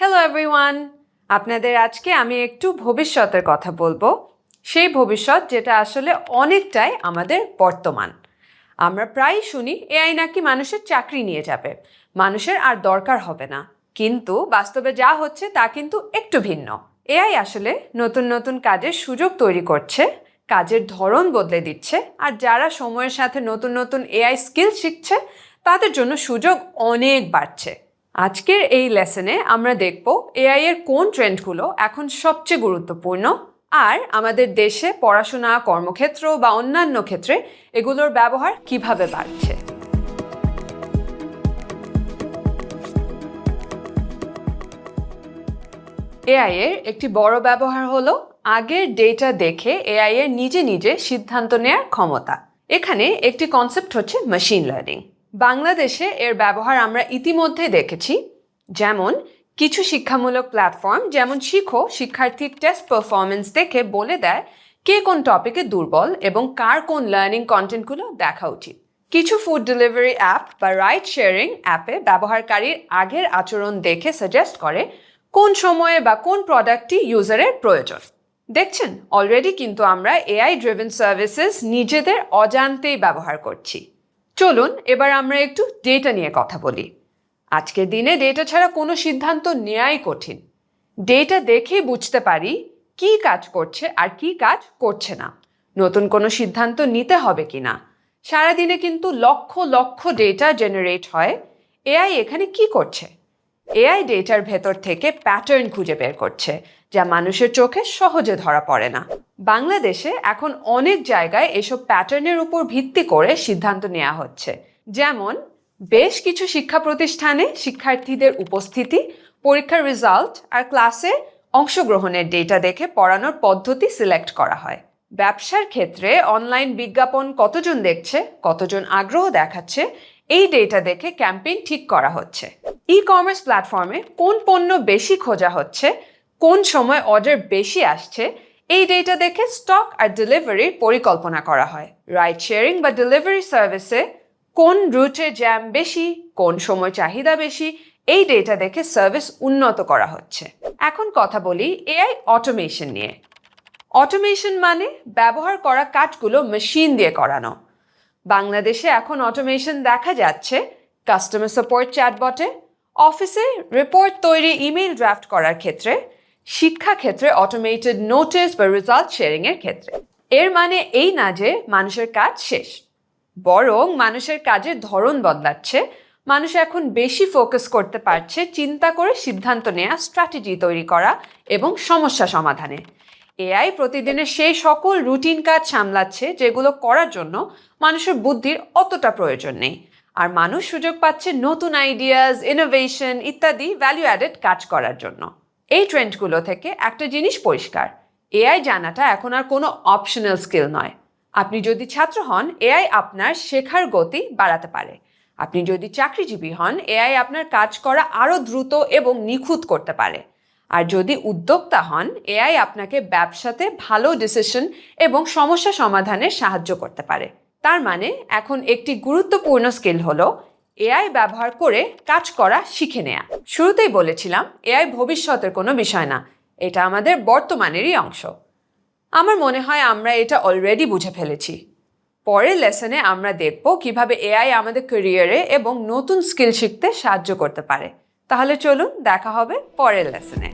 Hello everyone, আপনাদের আজকে আমি একটু ভবিষ্যতের কথা বলবো। সেই ভবিষ্যৎ যেটা আসলে অনেকটাই আমাদের বর্তমান। আমরা প্রায়ই শুনি এআই নাকি মানুষের চাকরি নিয়ে যাবে, মানুষের আর দরকার হবে না। কিন্তু বাস্তবে যা হচ্ছে তা কিন্তু একটু ভিন্ন। এআই আসলে নতুন নতুন কাজের সুযোগ তৈরি করছে, কাজের ধরন বদলে দিচ্ছে, আর যারা সময়ের সাথে নতুন নতুন এআই স্কিল শিখছে তাদের জন্য সুযোগ অনেক বাড়ছে। আজকের এই লেসনে আমরা দেখব এআই এর কোন ট্রেন্ডগুলো এখন সবচেয়ে গুরুত্বপূর্ণ, আর আমাদের দেশে পড়াশোনা, কর্মক্ষেত্র বা অন্যান্য ক্ষেত্রে এগুলোর ব্যবহার কিভাবে বাড়ছে। এআই এর একটি বড় ব্যবহার হলো আগের ডেটা দেখে এআই এর নিজে নিজে সিদ্ধান্ত নেওয়ার ক্ষমতা। এখানে একটি কনসেপ্ট হচ্ছে মেশিন লার্নিং। বাংলাদেশে এর ব্যবহার আমরা ইতিমধ্যে দেখেছি। যেমন কিছু শিক্ষামূলক প্ল্যাটফর্ম যেমন শিখো শিক্ষার্থীর টেস্ট পারফরমেন্স দেখে বলে দেয় কে কোন টপিকে দুর্বল এবং কার কোন লার্নিং কন্টেন্টগুলো দেখা উচিত। কিছু ফুড ডেলিভারি অ্যাপ বা রাইড শেয়ারিং অ্যাপে ব্যবহারকারীর আগের আচরণ দেখে সাজেস্ট করে কোন সময়ে বা কোন প্রোডাক্টটি ইউজারের প্রয়োজন। দেখছেন, অলরেডি কিন্তু আমরা এআই ড্রিভেন সার্ভিসেস নিজেদের অজান্তেই ব্যবহার করছি। চলুন এবার আমরা একটু ডেটা নিয়ে কথা বলি। আজকের দিনে ডেটা ছাড়া কোনো সিদ্ধান্ত নেওয়াই কঠিন। ডেটা দেখেই বুঝতে পারি কি কাজ করছে আর কি কাজ করছে না, নতুন কোনো সিদ্ধান্ত নিতে হবে কি না। সারাদিনে কিন্তু লক্ষ লক্ষ ডেটা জেনারেট হয়। এআই এখানে কি করছে? এআই ডেটার ভেতর থেকে প্যাটার্ন খুঁজে বের করছে, যা মানুষের চোখে সহজে ধরা পড়ে না। বাংলাদেশে এখন অনেক জায়গায় এসব প্যাটার্নের উপর ভিত্তি করে সিদ্ধান্ত নেওয়া হচ্ছে। যেমন বেশ কিছু শিক্ষা প্রতিষ্ঠানে শিক্ষার্থীদের উপস্থিতি, পরীক্ষার রেজাল্ট আর ক্লাসে অংশগ্রহণের ডেটা দেখে পড়ানোর পদ্ধতি সিলেক্ট করা হয়। ব্যবসার ক্ষেত্রে অনলাইন বিজ্ঞাপন কতজন দেখছে, কতজন আগ্রহ দেখাচ্ছে, এই ডেটা দেখে ক্যাম্পেইন ঠিক করা হচ্ছে। ই কমার্স প্ল্যাটফর্মে কোন পণ্য বেশি খোঁজা হচ্ছে, কোন সময় অর্ডার বেশি আসছে, এই ডেটা দেখে স্টক আর ডেলিভারির পরিকল্পনা করা হয়। রাইড শেয়ারিং বা ডেলিভারি সার্ভিসে কোন রুটে জ্যাম বেশি, কোন সময় চাহিদা বেশি, এই ডেটা দেখে সার্ভিস উন্নত করা হচ্ছে। এখন কথা বলি এআই অটোমেশন নিয়ে। অটোমেশন মানে ব্যবহার করা কাজগুলো মেশিন দিয়ে করানো। বাংলাদেশে এখন অটোমেশন দেখা যাচ্ছে কাস্টমার সাপোর্ট চ্যাটবটে, অফিসে রিপোর্ট তৈরি, ইমেল ড্রাফট করার ক্ষেত্রে, শিক্ষাক্ষেত্রে অটোমেটেড নোটিস বা রেজাল্ট শেয়ারিংয়ের ক্ষেত্রে। এর মানে এই না যে মানুষের কাজ শেষ, বরং মানুষের কাজের ধরন বদলাচ্ছে। মানুষ এখন বেশি ফোকাস করতে পারছে চিন্তা করে সিদ্ধান্ত নেওয়া, স্ট্র্যাটেজি তৈরি করা এবং সমস্যা সমাধানে। এআই প্রতিদিনের সেই সকল রুটিন কাজ সামলাচ্ছে যেগুলো করার জন্য মানুষের বুদ্ধির অতটা প্রয়োজন নেই, আর মানুষ সুযোগ পাচ্ছে নতুন আইডিয়াস, ইনোভেশন ইত্যাদি ভ্যালু অ্যাডেড কাজ করার জন্য। এই ট্রেন্ডগুলো থেকে একটা জিনিস পরিষ্কার, এআই জানাটা এখন আর কোনো অপশনাল স্কিল নয়। আপনি যদি ছাত্র হন, এআই আপনার শেখার গতি বাড়াতে পারে। আপনি যদি চাকরিজীবী হন, এআই আপনার কাজ করা আরও দ্রুত এবং নিখুঁত করতে পারে। আর যদি উদ্যোক্তা হন, এআই আপনাকে ব্যবসাতে ভালো ডিসিশন এবং সমস্যা সমাধানে সাহায্য করতে পারে। তার মানে এখন একটি গুরুত্বপূর্ণ স্কিল হলো এআই ব্যবহার করে কাজ করা শিখে নেয়া। শুরুতেই বলেছিলাম এআই ভবিষ্যতের কোনো বিষয় না, এটা আমাদের বর্তমানেরই অংশ। আমার মনে হয় আমরা এটা অলরেডি বুঝে ফেলেছি। পরের লেসনে আমরা দেখব কিভাবে এআই আমাদের ক্যারিয়ারে এবং নতুন স্কিল শিখতে সাহায্য করতে পারে। তাহলে চলুন দেখা হবে পরের লেসনে।